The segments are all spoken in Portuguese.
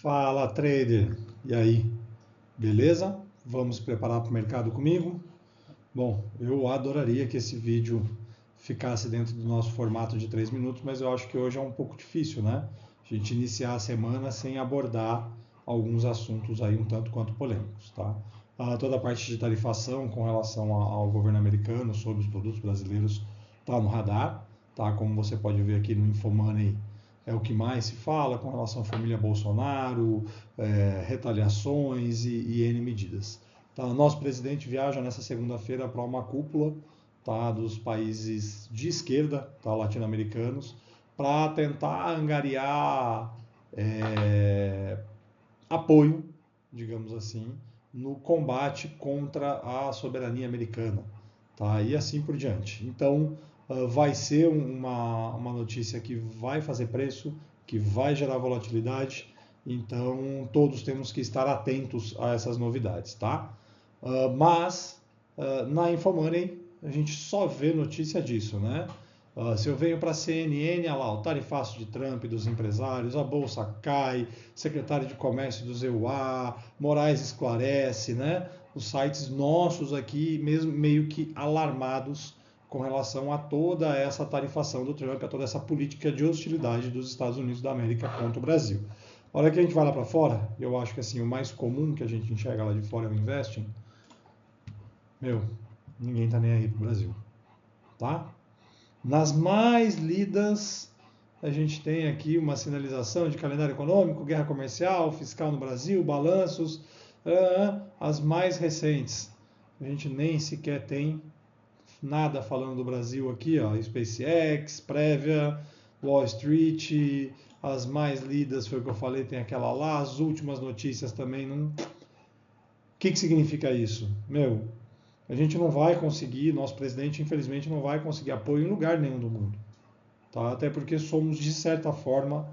Fala, trader! E aí, beleza? Vamos preparar para o mercado comigo? Bom, eu adoraria que esse vídeo ficasse dentro do nosso formato de 3 minutos, mas eu acho que hoje é um pouco difícil, né? A gente iniciar a semana sem abordar alguns assuntos aí um tanto quanto polêmicos, tá? Toda a parte de tarifação com relação ao governo americano sobre os produtos brasileiros está no radar, tá? Como você pode ver aqui no Infomoney, é o que mais se fala com relação à família Bolsonaro, retaliações e N medidas. Tá? Nosso presidente viaja nessa segunda-feira para uma cúpula, tá, dos países de esquerda, tá, latino-americanos, para tentar angariar apoio, digamos assim, no combate contra a soberania americana, tá, e assim por diante. Então, vai ser uma notícia que vai fazer preço, que vai gerar volatilidade, então todos temos que estar atentos a essas novidades, tá? Mas na Infomoney a gente só vê notícia disso, né? Se eu venho para a CNN, olha lá, o tarifaço de Trump dos empresários, a bolsa cai, secretário de comércio do EUA, Moraes esclarece, né? Os sites nossos aqui mesmo meio que alarmados com relação a toda essa tarifação do Trump, a toda essa política de hostilidade dos Estados Unidos da América contra o Brasil. A hora que a gente vai lá para fora, eu acho que assim, o mais comum que a gente enxerga lá de fora é o investing. Ninguém tá nem aí pro Brasil, tá? Nas mais lidas, a gente tem aqui uma sinalização de calendário econômico, guerra comercial, fiscal no Brasil, balanços, as mais recentes. A gente nem sequer tem nada falando do Brasil aqui, ó, SpaceX, Prévia, Wall Street, as mais lidas foi o que eu falei, tem aquela lá, as últimas notícias também não. O que significa isso? A gente não vai conseguir, nosso presidente infelizmente não vai conseguir apoio em lugar nenhum do mundo, tá? Até porque somos de certa forma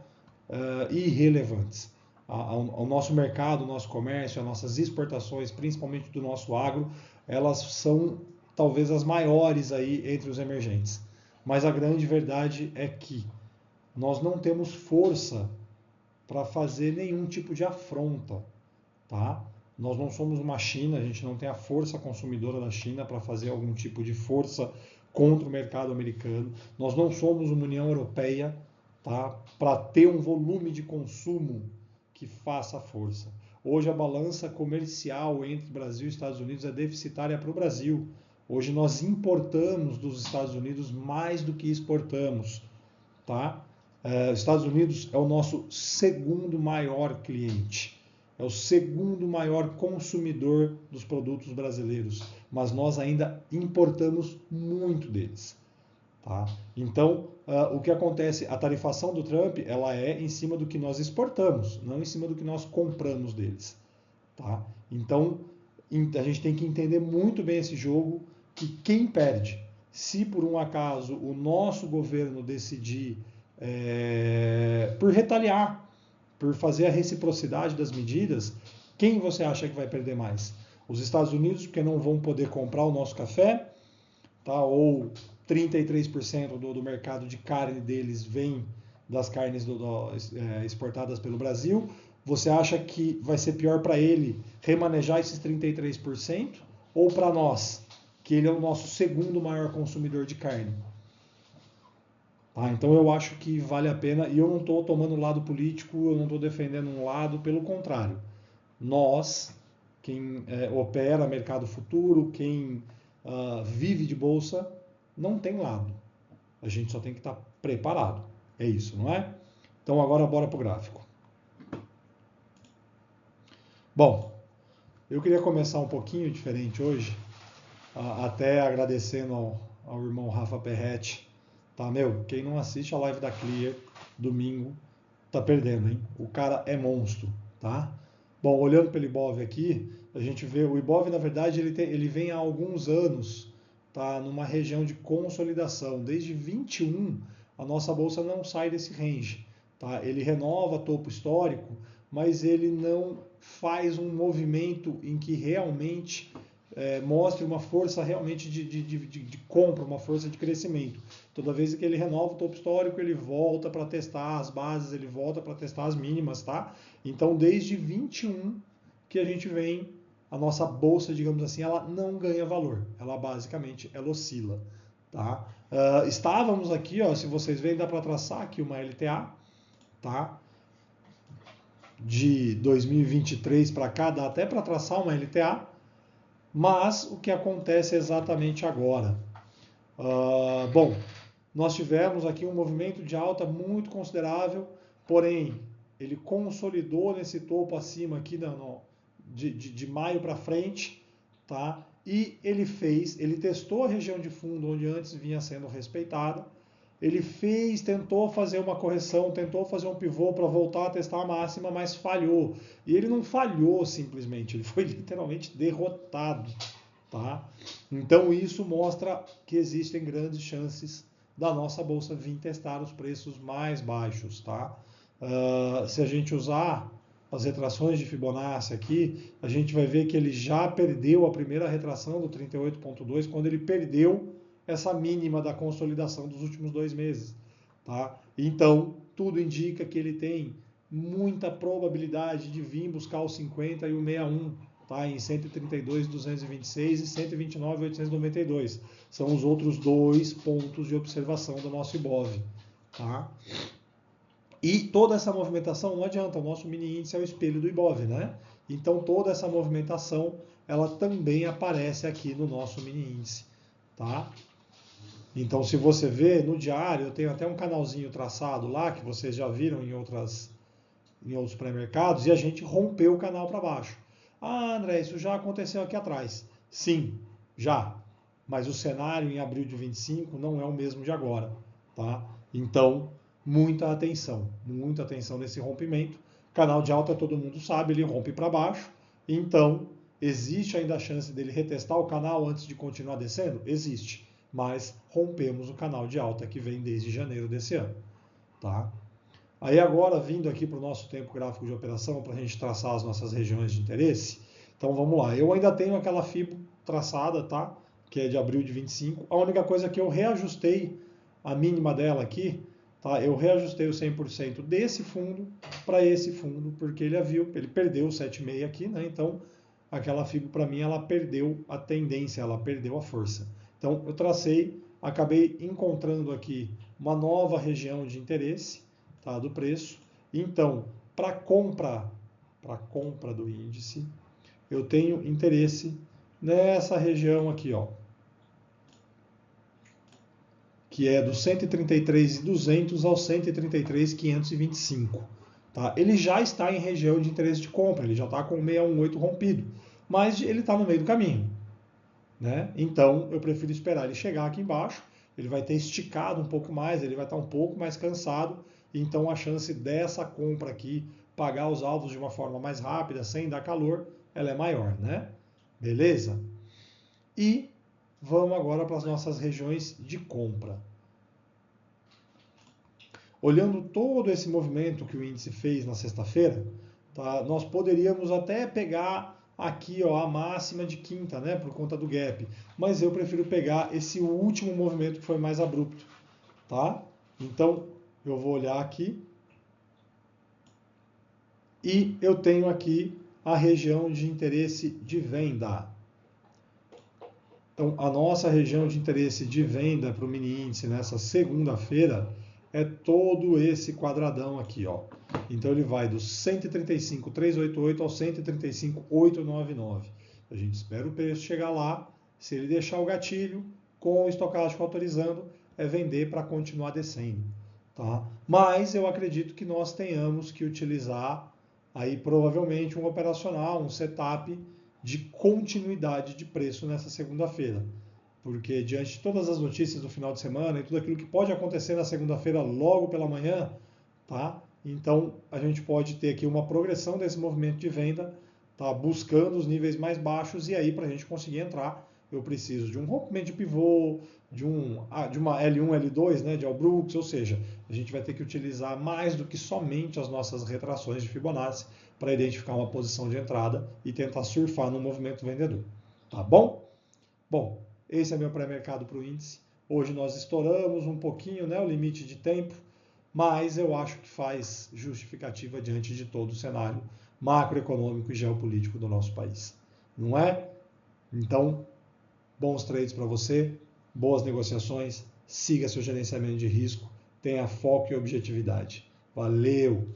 irrelevantes. O nosso mercado, o nosso comércio, as nossas exportações, principalmente do nosso agro, elas são talvez as maiores aí entre os emergentes. Mas a grande verdade é que nós não temos força para fazer nenhum tipo de afronta, tá? Nós não somos uma China, a gente não tem a força consumidora da China para fazer algum tipo de força contra o mercado americano. Nós não somos uma União Europeia, tá, para ter um volume de consumo que faça força. Hoje a balança comercial entre Brasil e Estados Unidos é deficitária para o Brasil. Hoje nós importamos dos Estados Unidos mais do que exportamos, tá? Os Estados Unidos é o nosso segundo maior cliente, é o segundo maior consumidor dos produtos brasileiros, mas nós ainda importamos muito deles. Tá? Então, o que acontece? A tarifação do Trump ela é em cima do que nós exportamos, não em cima do que nós compramos deles. Tá? Então, a gente tem que entender muito bem esse jogo, que quem perde, se por um acaso o nosso governo decidir por retaliar, por fazer a reciprocidade das medidas, quem você acha que vai perder mais? Os Estados Unidos, porque não vão poder comprar o nosso café, tá? Ou 33% do mercado de carne deles vem das carnes exportadas pelo Brasil. Você acha que vai ser pior para ele remanejar esses 33% ou para nós, que ele é o nosso segundo maior consumidor de carne? Então eu acho que vale a pena, e eu não estou tomando lado político, eu não estou defendendo um lado, pelo contrário. Nós, quem opera mercado futuro, quem vive de bolsa, não tem lado. A gente só tem que estar preparado. É isso, não é? Então agora bora para o gráfico. Bom, eu queria começar um pouquinho diferente hoje, até agradecendo ao irmão Rafa Perretti. Tá, quem não assiste a live da Clear domingo tá perdendo, hein? O cara é monstro, tá? Bom, olhando pelo Ibov aqui, a gente vê o Ibov, na verdade, ele vem há alguns anos, tá, numa região de consolidação. Desde 21, a nossa bolsa não sai desse range, tá? Ele renova topo histórico, mas ele não faz um movimento em que realmente mostre uma força realmente de compra, uma força de crescimento. Toda vez que ele renova o topo histórico, ele volta para testar as bases, ele volta para testar as mínimas, tá? Então, desde 21 que a gente vem, a nossa bolsa, digamos assim, ela não ganha valor, ela basicamente ela oscila, tá? Estávamos aqui, ó, se vocês veem, dá para traçar aqui uma LTA, tá? De 2023 para cá, dá até para traçar uma LTA, mas o que acontece exatamente agora? Bom, nós tivemos aqui um movimento de alta muito considerável, porém, ele consolidou nesse topo acima aqui de maio para frente, tá? E ele testou a região de fundo onde antes vinha sendo respeitada, ele tentou fazer uma correção, tentou fazer um pivô para voltar a testar a máxima, mas falhou. E ele não falhou simplesmente, ele foi literalmente derrotado, tá? Então isso mostra que existem grandes chances da nossa bolsa vir testar os preços mais baixos, tá? Se a gente usar as retrações de Fibonacci aqui, a gente vai ver que ele já perdeu a primeira retração do 38.2 quando ele perdeu essa mínima da consolidação dos últimos 2 meses, tá? Então, tudo indica que ele tem muita probabilidade de vir buscar o 50 e o 61, tá? Em 132.226 e 129.892. São os outros 2 pontos de observação do nosso IBOV, tá? E toda essa movimentação, não adianta, o nosso mini índice é o espelho do IBOV, né? Então toda essa movimentação, ela também aparece aqui no nosso mini índice, tá? Então se você vê no diário, eu tenho até um canalzinho traçado lá, que vocês já viram em outros pré-mercados, e a gente rompeu o canal para baixo. Ah, André, isso já aconteceu aqui atrás. Sim, já. Mas o cenário em abril de 25 não é o mesmo de agora, tá? Então, muita atenção nesse rompimento. Canal de alta, todo mundo sabe, ele rompe para baixo. Então, existe ainda a chance dele retestar o canal antes de continuar descendo? Existe. Mas rompemos o canal de alta que vem desde janeiro desse ano, tá? Aí agora, vindo aqui para o nosso tempo gráfico de operação, para a gente traçar as nossas regiões de interesse. Então vamos lá, eu ainda tenho aquela FIBO traçada, tá? Que é de abril de 25. A única coisa que eu reajustei a mínima dela aqui, tá? Eu reajustei o 100% desse fundo para esse fundo, porque ele perdeu o 7,6 aqui, né? Então aquela FIBO para mim, ela perdeu a tendência, ela perdeu a força. Então eu tracei, acabei encontrando aqui uma nova região de interesse, tá, do preço. Então, para compra do índice, eu tenho interesse nessa região aqui, ó, que é do 133.200 ao 133.525. Tá? Ele já está em região de interesse de compra, ele já está com o 618 rompido, mas ele está no meio do caminho, né? Então, eu prefiro esperar ele chegar aqui embaixo, ele vai ter esticado um pouco mais, ele vai estar um pouco mais cansado, então a chance dessa compra aqui pagar os alvos de uma forma mais rápida, sem dar calor, ela é maior, né? Beleza? E vamos agora para as nossas regiões de compra. Olhando todo esse movimento que o índice fez na sexta-feira, tá, nós poderíamos até pegar aqui, ó, a máxima de quinta, né, por conta do gap, mas eu prefiro pegar esse último movimento que foi mais abrupto, tá? Então, eu vou olhar aqui e eu tenho aqui a região de interesse de venda. Então, a nossa região de interesse de venda para o mini índice nessa segunda-feira é todo esse quadradão aqui, ó. Então ele vai do 135.388 ao 135.899. A gente espera o preço chegar lá. Se ele deixar o gatilho com o estocástico autorizando, é vender para continuar descendo, tá? Mas eu acredito que nós tenhamos que utilizar aí provavelmente um operacional, um setup de continuidade de preço nessa segunda-feira. Porque diante de todas as notícias do final de semana e tudo aquilo que pode acontecer na segunda-feira logo pela manhã, tá? Então a gente pode ter aqui uma progressão desse movimento de venda, tá? Buscando os níveis mais baixos, e aí para a gente conseguir entrar, eu preciso de um rompimento de pivô, de uma L1, L2, né, de Allbrooks, ou seja, a gente vai ter que utilizar mais do que somente as nossas retrações de Fibonacci para identificar uma posição de entrada e tentar surfar no movimento vendedor. Tá bom? Bom, esse é meu pré-mercado para o índice. Hoje nós estouramos um pouquinho, né, o limite de tempo, mas eu acho que faz justificativa diante de todo o cenário macroeconômico e geopolítico do nosso país. Não é? Então, bons trades para você, boas negociações, siga seu gerenciamento de risco, tenha foco e objetividade. Valeu!